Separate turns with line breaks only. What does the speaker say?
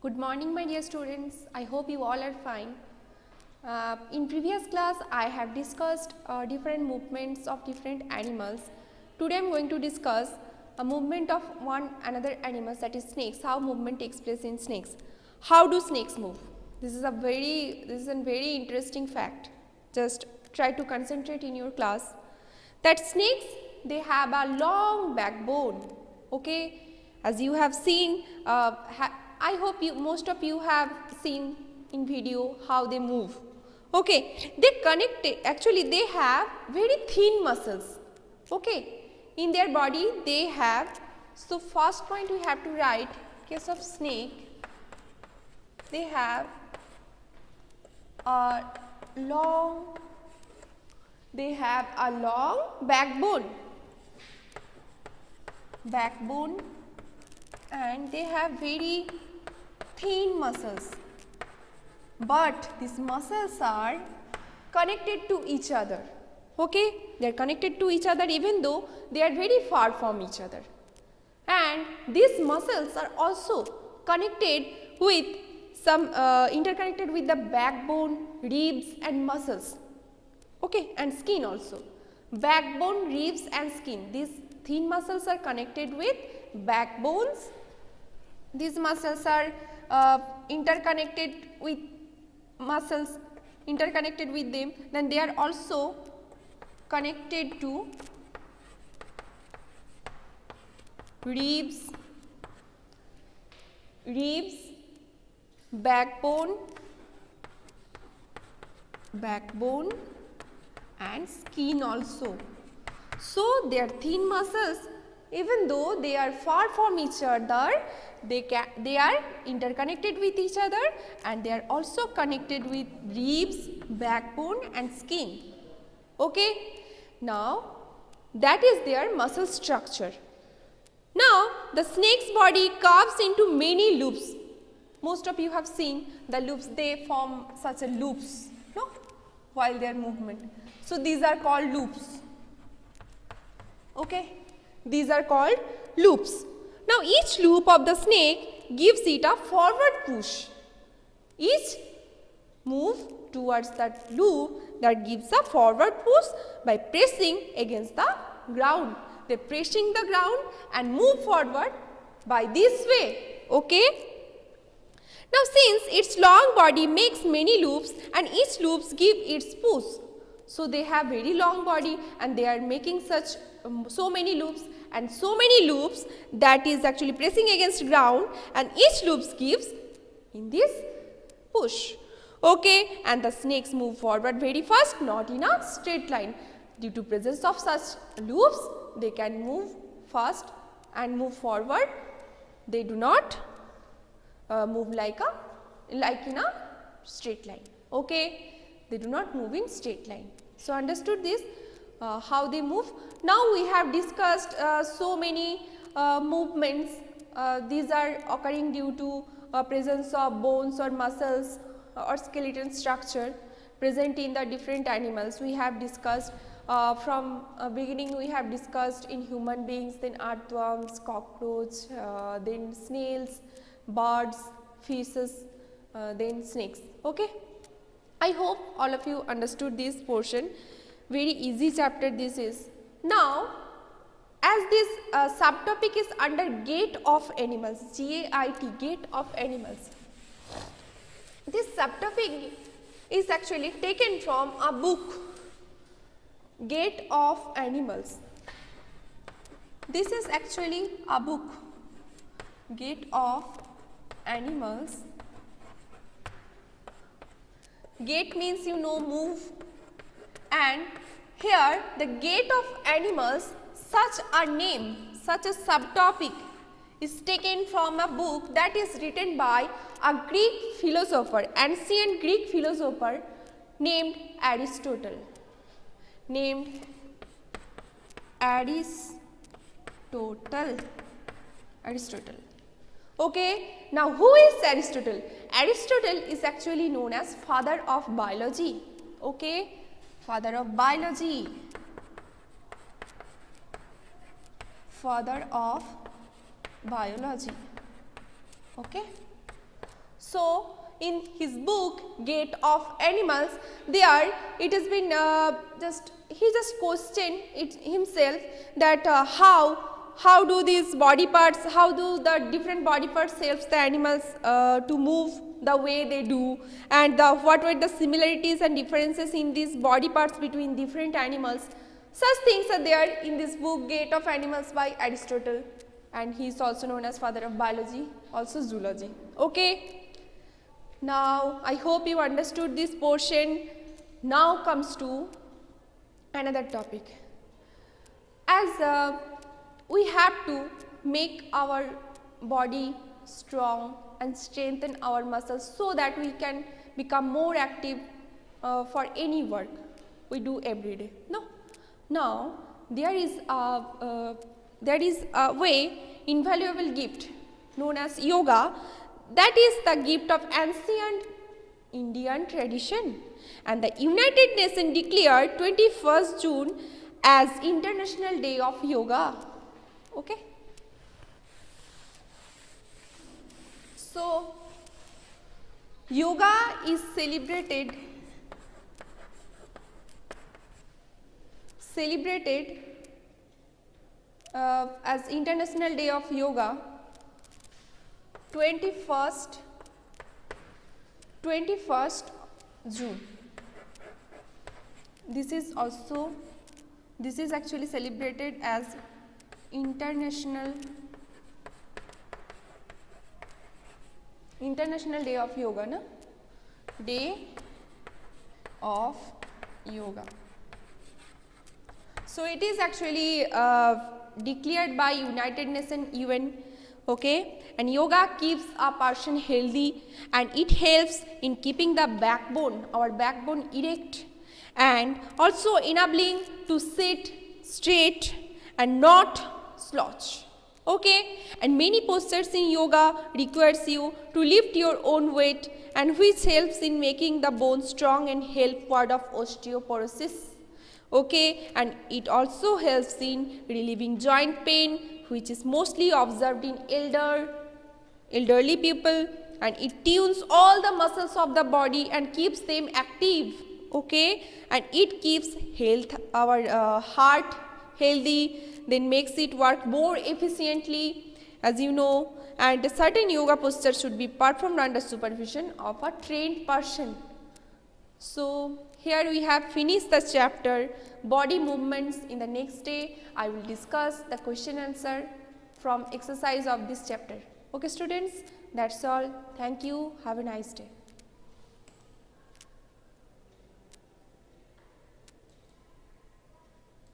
Good morning, my dear students. I hope you all are fine. In previous class, I have discussed different movements of different animals. Today, I am going to discuss a movement of one another animals, that is snakes. How movement takes place in snakes. How do snakes move? This is a very interesting fact. Just try to concentrate in your class. That snakes, they have a long backbone. Okay, as you have seen, I hope most of you have seen in video how they move. Okay, they connected. Actually, they have very thin muscles. Okay, in their body they have. So first point we have to write. Case of snake, they have a long. They have a long backbone, and they have very thin muscles, but these muscles are connected to each other. Okay, they are connected to each other even though they are very far from each other, and these muscles are also connected with some interconnected with the backbone, ribs and muscles. Okay, and skin also. Backbone, ribs and skin. These thin muscles are connected with backbones. These muscles are interconnected with muscles, interconnected with them. Then they are also connected to ribs, backbone and skin also. So their thin muscles, even though they are far from each other, they are interconnected with each other, and they are also connected with ribs, backbone and skin. Okay, now that is their muscle structure. Now the snake's body curves into many loops. Most of you have seen the loops, they form such a loops, no, while their movement. So these are called loops. Okay, these are called loops. Now each loop of the snake gives it a forward push. Each move towards that loop that gives a forward push by pressing against the ground. They are pressing the ground and move forward by this way. Okay. Now since its long body makes many loops and each loops give its push, so they have very long body and they are making such so many loops, and so many loops that is actually pressing against ground, and each loops gives in this push. Okay, and the snakes move forward very fast, not in a straight line. Due to presence of such loops, they can move fast and move forward. They do not move like in a straight line. Okay, they do not move in straight line. So understood this, how they move. Now we have discussed so many movements. These are occurring due to presence of bones or muscles or skeleton structure present in the different animals. We have discussed from beginning, we have discussed in human beings, then earthworms, cockroach, then snails, birds, fishes, then snakes. Okay, I hope all of you understood this portion. Very easy chapter this is. Now as this subtopic is under gait of animals, G-A-I-T, gait of animals, this subtopic is actually taken from a book, Gait of Animals. This is actually a book, Gait of Animals. Gait means move, and here the gait of animals, such a name, such a subtopic is taken from a book that is written by a Greek philosopher, ancient Greek philosopher named Aristotle. Aristotle. Okay, now who is Aristotle? Aristotle is actually known as father of biology. Okay, father of biology. Father of biology. Okay. So in his book Gait of Animals, there it has been he just questioned it himself that how do these body parts, how do the different body parts helps the animals to move the way they do, and what were the similarities and differences in these body parts between different animals. Such things are there in this book Gait of Animals by Aristotle, and he is also known as father of biology, also zoology. Okay. Now I hope you understood this portion. Now comes to another topic. As we have to make our body strong and strengthen our muscles so that we can become more active for any work we do every day. No. Now there is a way, invaluable gift known as yoga, that is the gift of ancient Indian tradition, and the United Nations declared 21st June as International Day of Yoga. Okay. So yoga is celebrated as International Day of Yoga 21st June. This is actually celebrated as International Day of Yoga, na? Day of Yoga. So it is actually declared by United Nations UN. Okay, and yoga keeps a person healthy, and it helps in keeping the backbone, our backbone, erect, and also enabling to sit straight and not slouch. Okay, and many postures in yoga requires you to lift your own weight, and which helps in making the bone strong and help ward off osteoporosis. Okay, and it also helps in relieving joint pain, which is mostly observed in elderly people, and it tunes all the muscles of the body and keeps them active. Okay, and it keeps our heart healthy, then makes it work more efficiently, as you know, and certain yoga postures should be performed under supervision of a trained person. So here we have finished the chapter body movements. In the next day I will discuss the question answer from exercise of this chapter. Okay students, that's all. Thank you. Have a nice day.